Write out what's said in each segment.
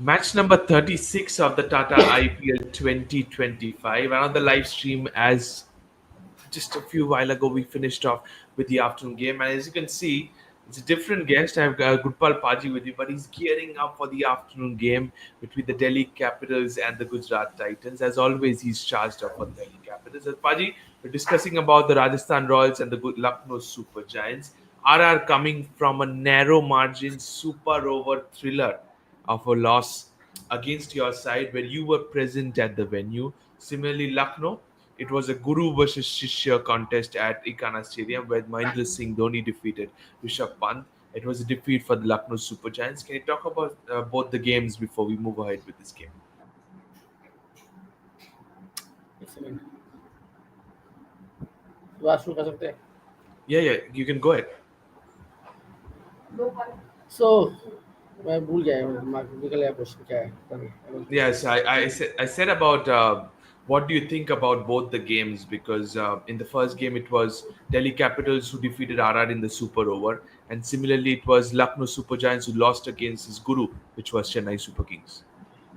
Match number 36 of the Tata IPL 2025. Another live stream as just a few while ago we finished off with the afternoon game. And as you can see, it's a different guest. I have Gurpal Paji with you, but he's gearing up for the afternoon game between the Delhi Capitals and the Gujarat Titans. As always, he's charged up for the Delhi Capitals. As Paji, we're discussing about the Rajasthan Royals and the Lucknow Super Giants. RR coming from a narrow margin super over thriller of a loss against your side where you were present at the venue. Similarly, Lucknow, it was a Guru versus Shishya contest at Ikana Stadium where Mahendra Singh Dhoni defeated Rishabh Pant. It was a defeat for the Lucknow Super Giants. Can you talk about both the games before we move ahead with this game? Excellent. बात शुरू कर सकते हैं. Yeah, you can go ahead. So मैं भूल गया निकल गया क्वेश्चन क्या है. Yes, I said about what do you think about both the games because in the first game it was Delhi Capitals who defeated RR in the super over, and similarly it was Lucknow Super Giants who lost against his guru, which was Chennai Super Kings.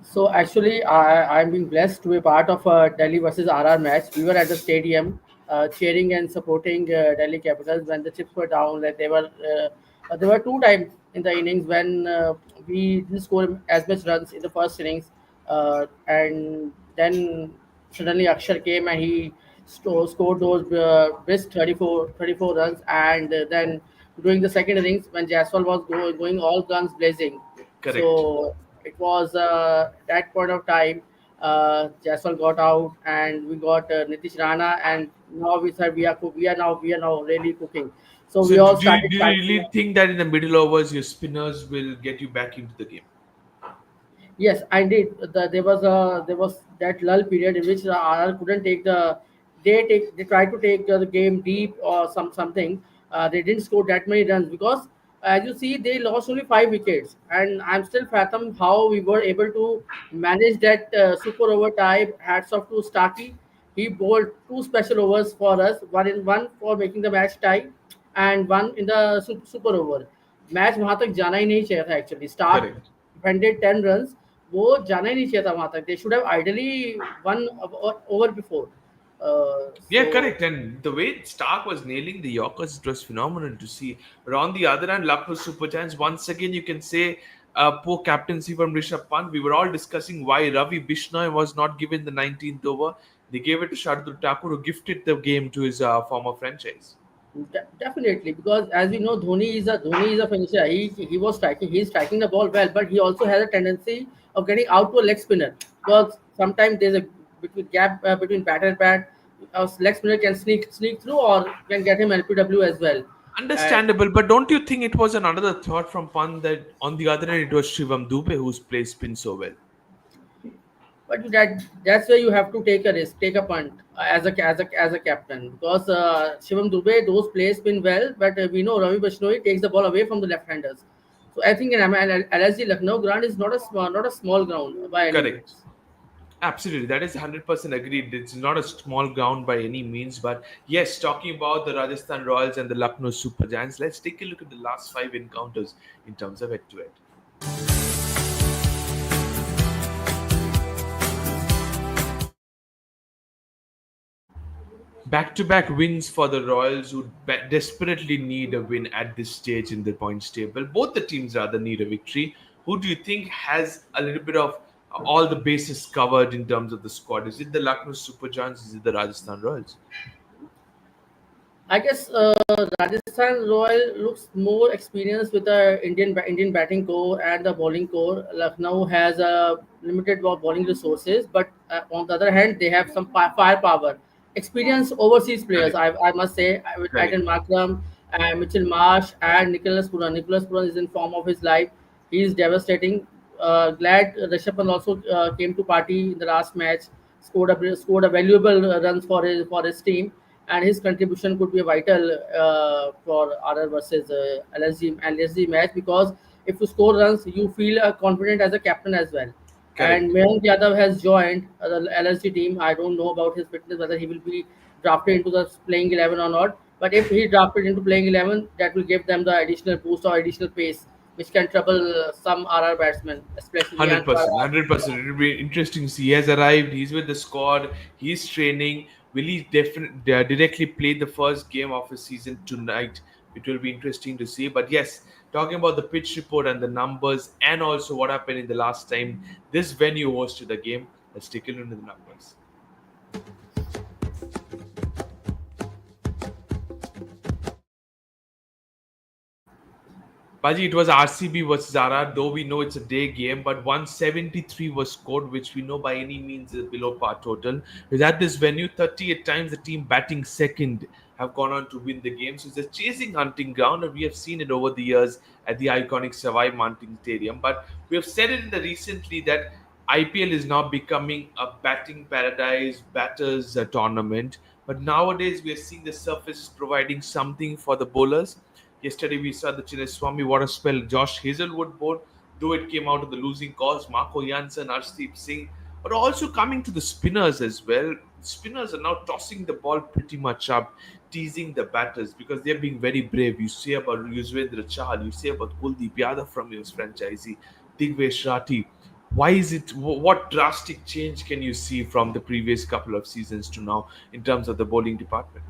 So actually, I'm being blessed to be part of a Delhi versus RR match. We were at the stadium, cheering and supporting Delhi Capitals when the chips were down. Like there were two times in the innings when we didn't score as much runs in the first innings, and then suddenly Akshar came and he scored those brisk 34 runs, and then during the second innings when Jaiswal was going all guns blazing. Correct. So it was that point of time. Jaiswal got out, and we got Nitish Rana, and now we said we are now really cooking. So So we all do started you fighting. really think that in the middle overs your spinners will get you back into the game? Yes, I did. There was that lull period in which the RR couldn't take the they tried to take the game deep or something. They didn't score that many runs because as you see they lost only 5 wickets, and I'm still fathom how we were able to manage that super over tie. Hats off to Starkey. He bowled two special overs for us, one for making the match tie, and one in the super over. Match वहां तक जाना ही नहीं चाहिए था actually. Starc Correct. Defended 10 runs. वो जाना ही नहीं चाहिए था वहां तक. They should have ideally one over before. Yeah, so correct. And the way Stark was nailing the Yorkers, it was phenomenal to see. But on the other hand, Lucknow Super Giants, once again, you can say poor captaincy from Rishabh Pant. We were all discussing why Ravi Bishnoi was not given the 19th over. They gave it to Shardul Thakur, who gifted the game to his former franchise. definitely, because as we know, Dhoni is a finisher. He's striking the ball well, but he also has a tendency of getting out to a leg spinner because sometimes there's a between gap between bat and bat. A leg spinner can sneak through or can get him LPW as well. And Understandable, but don't you think it was another thought from Pant that on the other hand it was Shivam Dubey who's played spin so well? But that's where you have to take a risk, take a punt as a captain because Shivam Dubey those plays spin well, but we know Ravi Bishnoi takes the ball away from the left-handers. So I think in LSG Lucknow ground is not a small ground by any Correct. means. Absolutely, that is 100% agreed. It's not a small ground by any means, but yes, talking about the Rajasthan Royals and the Lucknow Super Giants, let's take a look at the last five encounters in terms of head to head. Back to back wins for the Royals, who desperately need a win at this stage in the points table. Both the teams rather need a victory. Who do you think has a little bit of all the bases covered in terms of the squad? Is it the Lucknow Super Giants? Is it the Rajasthan Royals? I guess Rajasthan Royal looks more experienced with the Indian batting core and the bowling core. Lucknow has limited bowling resources, but on the other hand, they have some firepower. Experienced overseas players, Correct. I must say, with Aidan Correct. Markram, Mitchell Marsh, and Nicholas Puran. Nicholas Puran is in form of his life. He is devastating. Glad Rishabh Pant also came to party in the last match. Scored a valuable runs for his team, and his contribution could be vital for RR versus LSG match because if you score runs, you feel confident as a captain as well. And Correct. Mayank Yadav has joined the LSG team. I don't know about his fitness, whether he will be drafted into the playing 11 or not. But if he drafted into playing 11, that will give them the additional boost or additional pace which can trouble some RR batsmen, especially and 100%, 100%. It'll be interesting to see. He has arrived. He's with the squad. He's training. Will he directly play the first game of his season tonight? It will be interesting to see. But yes, talking about the pitch report and the numbers, and also what happened in the last time this venue hosted the game. Let's take a look into the numbers. Baji, it was RCB versus RR, though we know it's a day game, but 173 was scored, which we know by any means is below par total. Because at this venue, 38 times the team batting second have gone on to win the game. So it's a chasing hunting ground, and we have seen it over the years at the iconic Sawai Mansingh Stadium. But we have said it in the recently that IPL is now becoming a batting paradise, batters tournament. But nowadays, we are seeing the surface is providing something for the bowlers. Yesterday we saw the Chinnaswamy what a spell. Josh Hazelwood bowled, though it came out of the losing cause. Marco Janssen, Arshdeep Singh, but also coming to the spinners as well. Spinners are now tossing the ball pretty much up, teasing the batters because they're being very brave. You say about Yuzvendra Chahal, you say about Kuldeep Yadav from his franchisee, Digvesh Rathi. Why is it? What drastic change can you see from the previous couple of seasons to now in terms of the bowling department?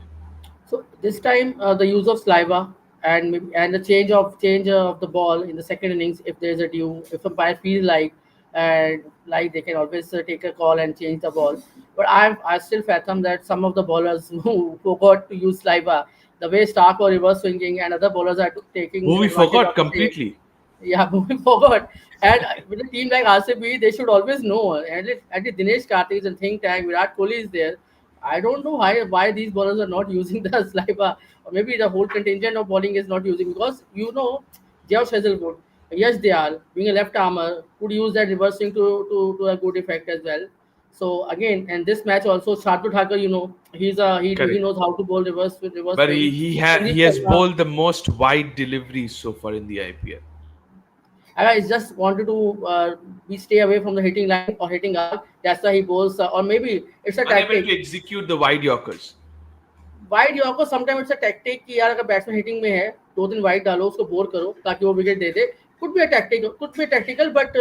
So this time, the use of saliva and the change of the ball in the second innings, if there is a due, if umpire feel and like they can always take a call and change the ball. But I still fathom that some of the bowlers who forgot to use saliva, the way Stark or reverse swinging and other bowlers are taking Who we advantage forgot of the same. completely. Yeah, moving forward. And with a team like RCB, they should always know. And at the Dinesh Karthik and think tank, Virat Kohli is there. I don't know why these bowlers are not using the saliva, or maybe the whole contingent of bowling is not using because Josh Hazelwood, yes, they are being a left armer could use that reverse swing to a good effect as well. So again, and this match also, Shardul Thakur, he Correct. knows how to bowl reverse But swing. he Sandeep has Sharma, bowled the most wide deliveries so far in the IPL. I just wanted to we stay away from the hitting line or hitting arc. That's why he bowls, or maybe it's a Unable tactic. to execute the wide yorkers. Wide आपको sometime it's a tactic कि यार अगर batsman hitting में है 2 दिन wide डालो उसको bore करो ताकि वो wicket they they could be a tactic could be tactical but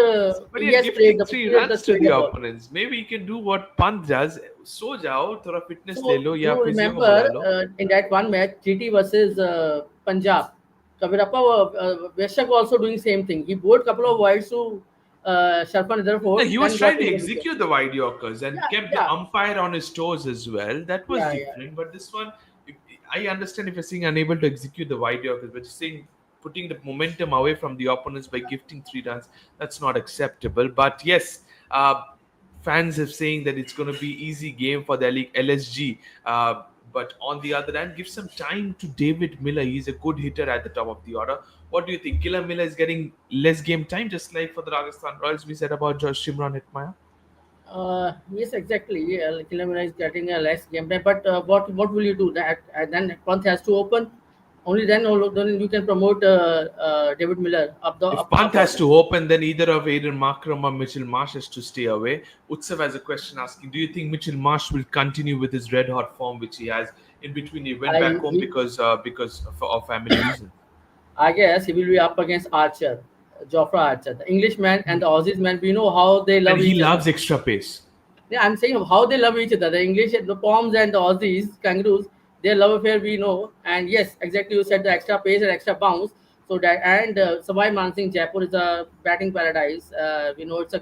But he you're has played gifting the three played the runs to played the the ball. opponents. Maybe you can do what Pant does. सो जाओ थोड़ा fitness ले So लो या you physio को remember बुला लो. in that one match GT versus Punjab, Kavirappa Veshak also doing same thing. He bowled couple of wides to Sharpan No, Rutherford, he was then got trying to him the wicket. execute the wide yorkers and Yeah, kept the yeah, umpire on his toes as well. That was yeah, yeah. different. But this one, I understand if you're saying unable to execute the wide yorkers, but you're saying putting the momentum away from the opponents by gifting 3 runs, that's not acceptable. But yes, fans are saying that it's going to be easy game for the LSG. But on the other hand, give some time to David Miller. He's a good hitter at the top of the order. What do you think? Killer Miller is getting less game time, just like for the Rajasthan Royals we said about Josh Shimron Hetmaya. Yes, exactly. Yeah, Killamina is getting a less game time, but what will you do? That and then Pant has to open. Only then you can promote David Miller up the If up, Pant up has order. to open, then either of Aiden Markram or Mitchell Marsh has to stay away. Utsav has a question asking, do you think Mitchell Marsh will continue with his red hot form which he has in between? He went back I home he, because of family reasons. I guess he will be up against Archer, Jofra Archer, the Englishman and the Aussies man. We know how they And love he each other. loves extra pace. Yeah, I'm saying how they love each other. The English, the Poms and the Aussies, Kangaroos, their love affair we know. And yes, exactly you said the extra pace and extra bounce. So that and Sawai Mansingh Jaipur is a batting paradise. We know it's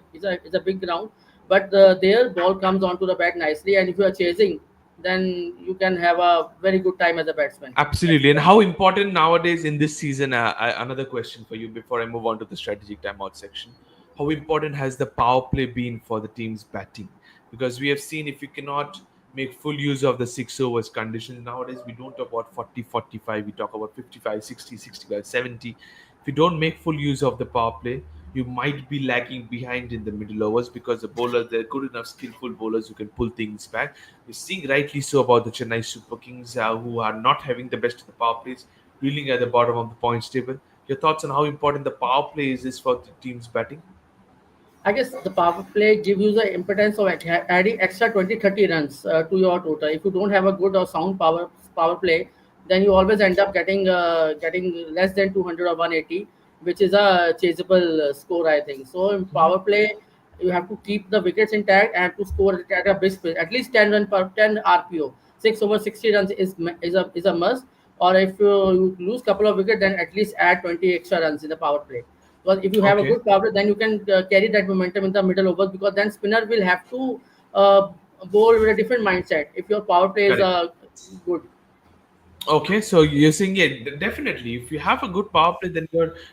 a big ground, but their ball comes onto the bat nicely. And if you are chasing, then you can have a very good time as a batsman. That's Absolutely. And that's how important nowadays in this season, another question for you before I move on to the strategic timeout section. How important has the power play been for the team's batting? Because we have seen if you cannot make full use of the 6 overs conditions, nowadays we don't talk about 40, 45, we talk about 55, 60, 65, 70. If you don't make full use of the power play, you might be lagging behind in the middle overs because the bowlers, they're good enough, skillful bowlers who can pull things back. We're seeing rightly so about the Chennai Super Kings, who are not having the best of the power plays, reeling at the bottom of the points table. Your thoughts on how important the power play is for the team's batting? I guess the power play gives you the impotence of adding extra 20-30 runs to your total. If you don't have a good or sound power play, then you always end up getting less than 200 or 180. which is a chaseable score, I think. So in Mhm. power play, you have to keep the wickets intact and to score at a brisk pace, at least 10 run per 10 RPO. 6 over 60 runs is a must. Or if you lose couple of wickets, then at least add 20 extra runs in the power play. Because if you have a Okay, good power play, then you can carry that momentum in the middle overs. Because then spinner will have to uh, bowl with a different mindset. If your power play is correct. good. Okay, so you're saying yeah, definitely. If you have a good power play, then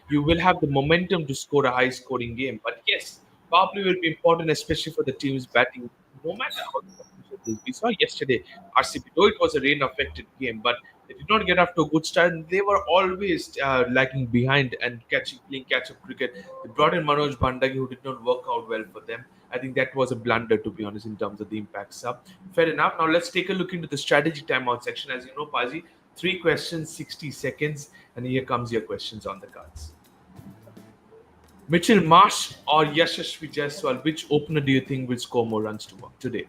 you will have the momentum to score a high scoring game. But yes, power play will be important, especially for the teams batting. No matter how the competition is, we saw yesterday RCB. Though it was a rain affected game, but they did not get off to a good start. And they were always lagging behind and playing catch up cricket. They brought in Manoj Bandagi, who did not work out well for them. I think that was a blunder, to be honest, in terms of the impact sub. Fair enough. Now let's take a look into the strategy timeout section. As you know, Paji, three questions, 60 seconds, and here comes your questions on the cards. Mitchell Marsh or Yashasvi Jaiswal, which opener do you think will score more runs today?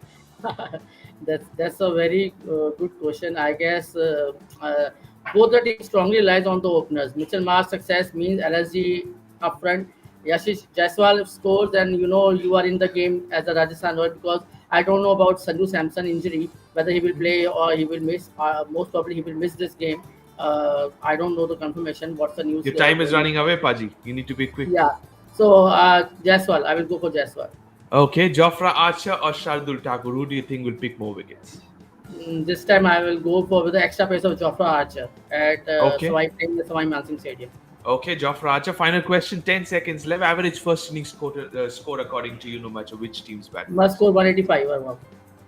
That's a very good question. I guess both the teams strongly relies on the openers. Mitchell Marsh's success means LSG up front. Yashish Jaiswal scores, and you are in the game as a Rajasthan Royal, because I don't know about Sanju Samson injury, whether he will play or he will miss. Most probably he will miss this game. I don't know the confirmation. What's the news Your time is going on? running away, Paji. You need to be quick. Yeah. So Jaiswal, I will go for Jaiswal. Okay, Jofra Archer or Shardul Thakur, who do you think will pick more wickets? This time I will go for with the extra pace of Jofra Archer at Okay, Sawai Mansingh Stadium. okay, Jofra Archer. Final question, 10 seconds left. Average first innings score according to you, no matter which team's bat Must first. score 185 or above.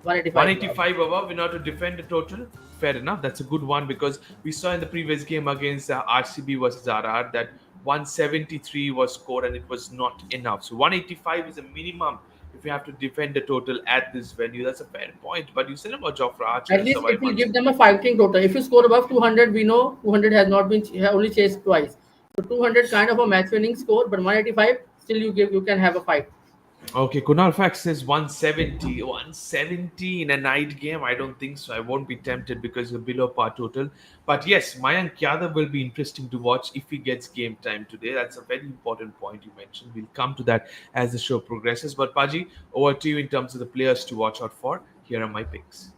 185 above. 185 above in order to defend the total. Fair enough. That's a good one because we saw in the previous game against RCB versus RR that 173 was scored and it was not enough. So 185 is a minimum if you have to defend the total at this venue. That's a fair point. But you said about Jofra Archer At and least Sawai it will give Mansingh. them a fighting total. If you score above 200, we know 200 has not been only chased twice. So 200 kind of a match winning score, but 185 still you can have a fight. Okay, Kunal Fax says 170. 170 in a night game? I don't think so. I won't be tempted because you're below par total. But yes, Mayank Yadav will be interesting to watch if he gets game time today. That's a very important point you mentioned. We'll come to that as the show progresses. But Paji, over to you in terms of the players to watch out for. Here are my picks.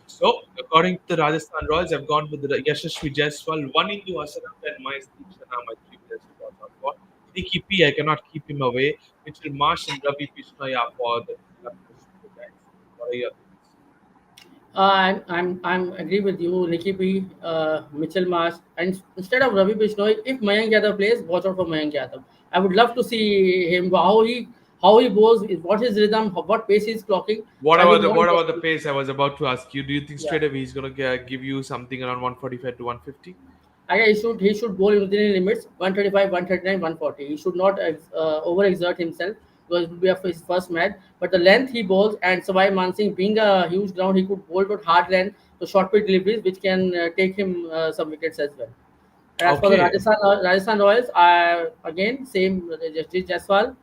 So, according to the Rajasthan Royals, I've gone with the Yashasvi Jaiswal, one into Hasanat and my Shana, my three players to watch out for. Nicky P, I cannot keep him away. Mitchell Marsh and Ravi Bishnaya for the Lucknow Super Giants. What are your thoughts? I'm agree with you, Nicky P, Mitchell Marsh, and instead of Ravi Bishnoi, if Mayank Yadav plays, watch out for Mayank Yadav. I would love to see him how he bowls, what his rhythm, what pace he's clocking. What I about will the want what to watch about the him. pace? I was about to ask you. Do you think Yeah. straight away he's gonna give you something around 145 to 150? Again, he should bowl within limits 135, 139, 140. He should not overexert himself because it will be his first match. But the length he bowls, and Sawai Mansingh being a huge ground, he could bowl to hard length, so short pitch deliveries, which can take him some wickets as well. And as for the Okay, Rajasthan Royals, again same Justice Jaiswal.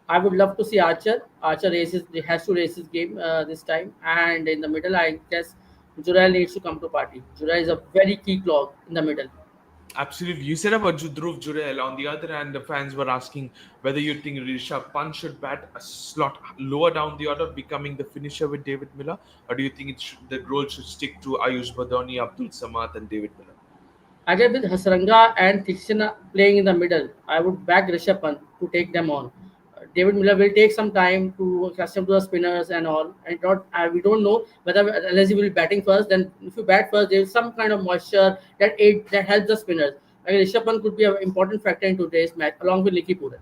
I would love to see Archer. Archer races has to race his game this time, and in the middle, I guess Jurel needs to come to party. Jurel is a very key clock in the middle. absolutely. You said about Dhruv Jurel. On the other hand, the fans were asking whether you think Rishabh Pant should bat a slot lower down the order, becoming the finisher with David Miller, or do you think the role should stick to Ayush Badoni, Abdul Samad, and David Miller? Again, with Hasranga and Thixina playing in the middle, I would back Rishabh Pant to take them on. David Miller will take some time to accustom to the spinners and all, and we don't know whether LSG will be batting first. Then, if you bat first, there is some kind of moisture that helps the spinners. Again, Rishabh Pant could be an important factor in today's match, along with Nicky Puran.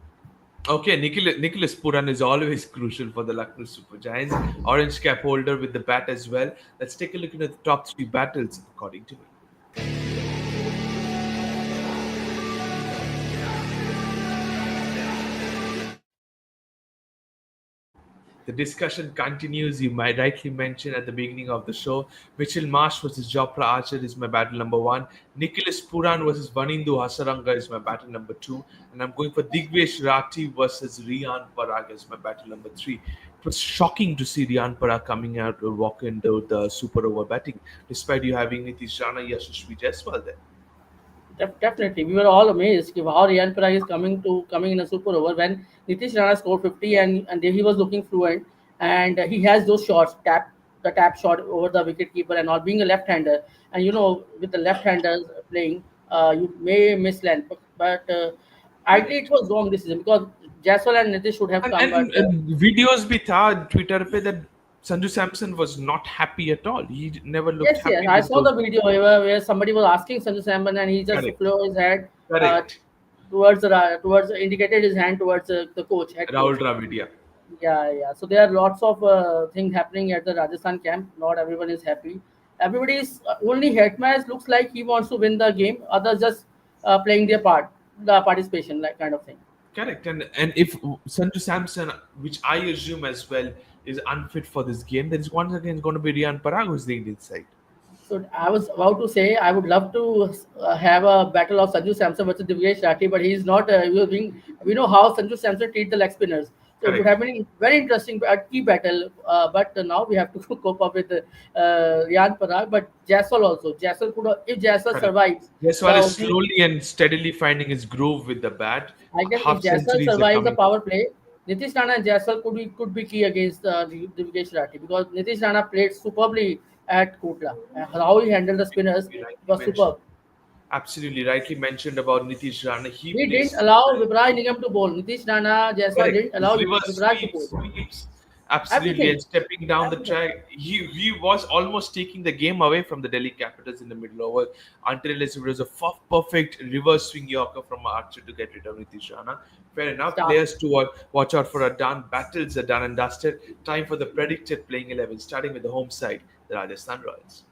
Okay, Nicholas Puran is always crucial for the Lucknow Super Giants. Orange cap holder with the bat as well. Let's take a look at the top three battles according to me. The discussion continues. You might rightly mention at the beginning of the show, Mitchell Marsh versus Jofra Archer is my battle number one. Nicholas Puran versus Vanindu Hasaranga is my battle number two. And I'm going for Digvesh Rathi versus Rian Parag as my battle number three. It was shocking to see Rian Parag coming out or walk into the super over batting, despite you having Nitish Rana, Yashasvi Jaiswal there. Definitely, we were all amazed कि how Riyan Parag is coming in a super over when Nitish Rana scored 50 and he was looking fluent and he has those shots tap shot over the wicket keeper and all being a left-hander and with the left-handers playing you may miss length but ideally it was wrong this season because Jaiswal and Nitish should have And, come but and, and videos bhi tha Twitter pe that Sanju Samson was not happy at all. He never looked yes, happy I with saw those. the video where somebody was asking Sanju Samson and he just Correct. flew his head uh, Correct. towards indicated his hand towards the coach, head Rahul coach. Dravid, yeah. Yeah, yeah. So there are lots of things happening at the Rajasthan camp. Not everyone is happy. Everybody is only Hetman looks like he wants to win the game. Others just playing their part, the participation, like kind of thing. Correct. And if Sanju Samson, which I assume as well, is unfit for this game, then it's once again going to be Riyan Parag who's the Indian side. So I was about to say I would love to have a battle of Sanju Samson versus Divyesh Rathi, but he's not. We know how Sanju Samson treat the leg spinners, so it would have Correct. been very interesting key battle. But now we have to cope up with Riyan Parag, but Jaiswal also. Jaiswal could if Jaiswal Correct. survives the Jaiswal is opening. slowly and steadily finding his groove with the bat. I guess if Half Jaiswal centuries are survives the coming. power play, Nitish Rana and Jaiswal could be key against Divyesh Rathi because Nitish Rana played superbly at Kotla. How he handled the spinners Absolutely rightly was mentioned. superb. Absolutely rightly mentioned about Nitish Rana. He He didn't plays allow Vibraj Nigam to bowl. Nitish Rana, Jaiswal correct. didn't His allow reverse Vibraj to bowl. sweeps. Absolutely, and Everything. stepping down the Everything. track, he was almost taking the game away from the Delhi Capitals in the middle over until it was a perfect reverse swing yorker from Archer to get rid of Nitish Rana. Fair enough. Start. Players to watch out for are done. Battles are done and dusted. Time for the predicted playing 11, starting with the home side, the Rajasthan Royals.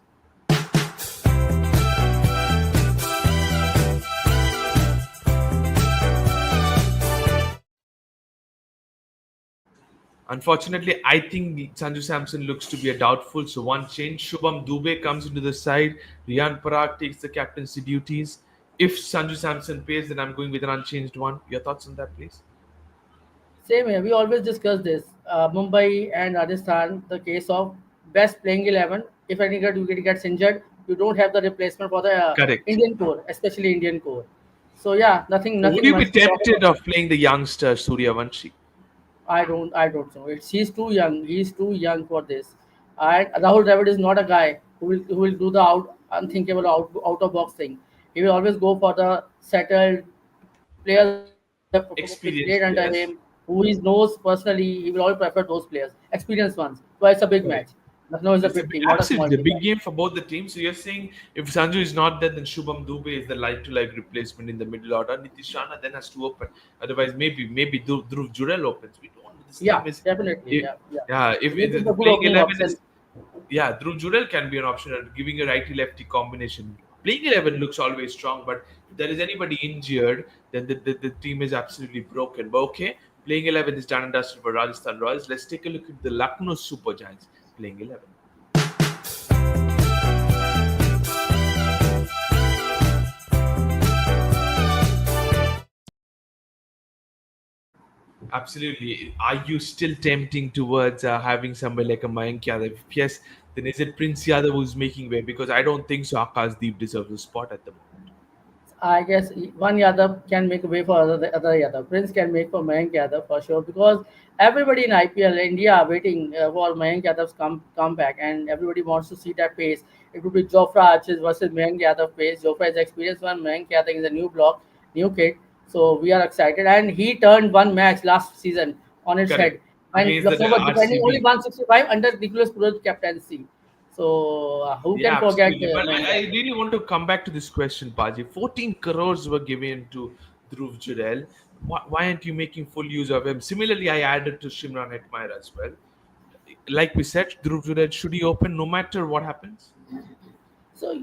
Unfortunately, I think Sanju Samson looks to be a doubtful. So one change. Shubham Dubey comes into the side. Riyan Parag takes the captaincy duties. If Sanju Samson plays, then I'm going with an unchanged one. Your thoughts on that, please? Same here. We always discuss this. Mumbai and Rajasthan, the case of best playing 11. If any gets injured, you don't have the replacement for the Correct. Indian core, especially Indian core. So yeah, nothing So would nothing you be much to talk tempted about. of playing the youngster Suryavanshi? I don't know. He's too young. He's too young for this. And Rahul Dravid is not a guy who will do the unthinkable out of box thing. He will always go for the settled players who have played under Experienced him, players. who he knows personally. He will always prefer those players, experienced ones. So it's a big match. Correct. Lucknow is a It's a big big, team, not a small absolutely a team. big game for both the teams. So you're saying if Sanju is not there, then Shubham Dubey is the like-to-like replacement in the middle order. Nitish Rana then has to open. Otherwise, maybe Dhruv Jurel opens. We don't know. This Yeah, team is, definitely. if, Yeah, yeah. yeah. If This is the a good playing opening 11 option. is yeah, Dhruv Jurel can be an option giving a righty-lefty combination. Playing 11 looks always strong, but if there is anybody injured, then the team is absolutely broken. But okay, playing 11 is done and dusted for Rajasthan Royals. Let's take a look at the Lucknow Super Giants playing 11. Absolutely. Are you still tempting towards having somebody like a Mayank Yadav? If yes, then is it Prince Yadav who's making way? Because I don't think so. Akash Deep deserves a spot at the moment. I guess one Yadav can make a way for other Yadav. Prince can make for Mayank Yadav for sure because everybody in IPL India are waiting for Mayank Yadav's comeback and everybody wants to see that pace. It would be Jofra Archers versus Mayank Yadav pace. Jofra is experienced one. Mayank Yadav is a new block, new kid. So we are excited. And he turned one match last season on its Correct. head when Against the Lucknow was defending only RCB. 165 under Nicholas Purohit's captaincy. So who Yeah, can forget absolutely. But Mayank I Yadav? really want to come back to this question, Paji. 14 crores were given to Dhruv Jurel. Why aren't you making full use of him? Similarly, I added to Shimran Hetmyer as well. Like we said, Dhruv Jurel, should he open no matter what happens? So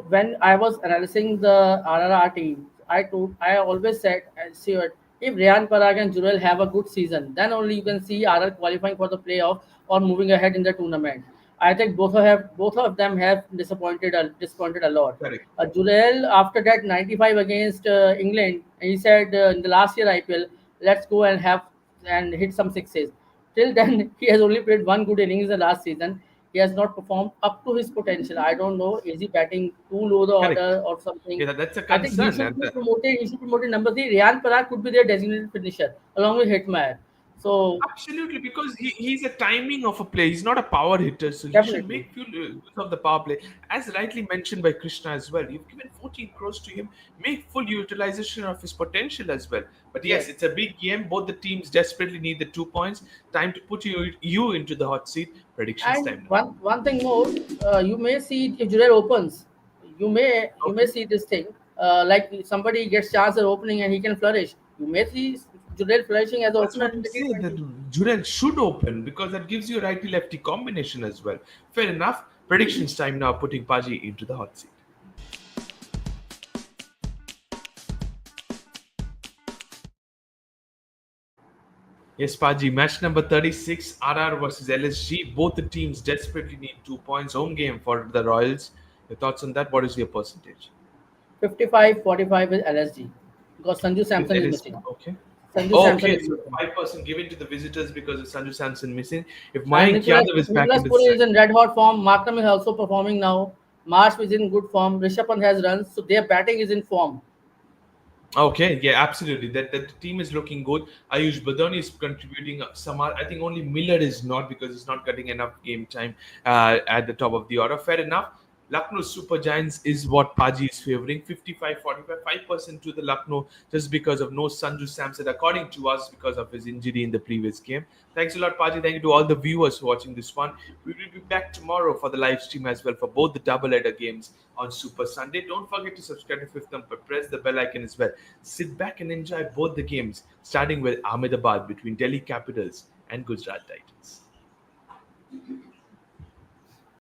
when I was analyzing the RRR team, I always said, and see what If Ryan Parag and Jurel have a good season, then only you can see RR qualifying for the playoff or moving ahead in the tournament. I think both of them have disappointed a lot. Correct. Jurel, after that 95 against England, he said in the last year IPL, let's go and have and hit some sixes. Till then, he has only played one good innings in the last season. He has not performed up to his potential. I don't know, is he batting too low the Correct. order or something? Yeah, that's a I think he concern. should And be promoted. He should be promoted number three. Ryan Parag could be their designated finisher along with Hitmaier. So absolutely, because he's a timing of a play. He's not a power hitter, so he should definitely, make full use of the power play. As rightly mentioned by Krishna as well, you've given 14 crores to him. Make full utilization of his potential as well. But yes, yes. it's a big game. Both the teams desperately need the 2 points. Time to put you into the hot seat. Predictions And time now. one thing more, you may see if Jurel opens, you may Okay. see this thing like somebody gets chance at opening and he can flourish. You may see Jurel flourishing as an That's opener what in I the say. That T20. Jurel should open because that gives you a righty lefty combination as well. Fair enough. Predictions time now. Putting Paji into the hot seat. Yes, Paji. Match number 36, RR versus LSG. Both the teams desperately need 2 points. Home game for the Royals. Your thoughts on that? What is your percentage? 55-45 with LSG because Sanju With Samson is LSG. missing. Okay. Sanju Samson Okay, is so missing. 5% given to the visitors because of Sanju Samson missing. If And Mayank Yadav is back Nicholas in the Puri side. is in red hot form. Markram is also performing now. Marsh is in good form. Rishabh Pant has runs, so their batting is in form. Okay, yeah, absolutely. That the team is looking good. Ayush Badoni is contributing some. I think only Miller is not because he's not getting enough game time at the top of the order. Fair enough. Lucknow Super Giants is what Paji is favoring. 55-45, 5% to the Lucknow just because of no Sanju Samson, according to us, because of his injury in the previous game. Thanks a lot, Paji. Thank you to all the viewers watching this one. We will be back tomorrow for the live stream as well for both the double-header games on Super Sunday. Don't forget to subscribe to Fifth Thumb, but press the bell icon as well. Sit back and enjoy both the games, starting with Ahmedabad between Delhi Capitals and Gujarat Titans.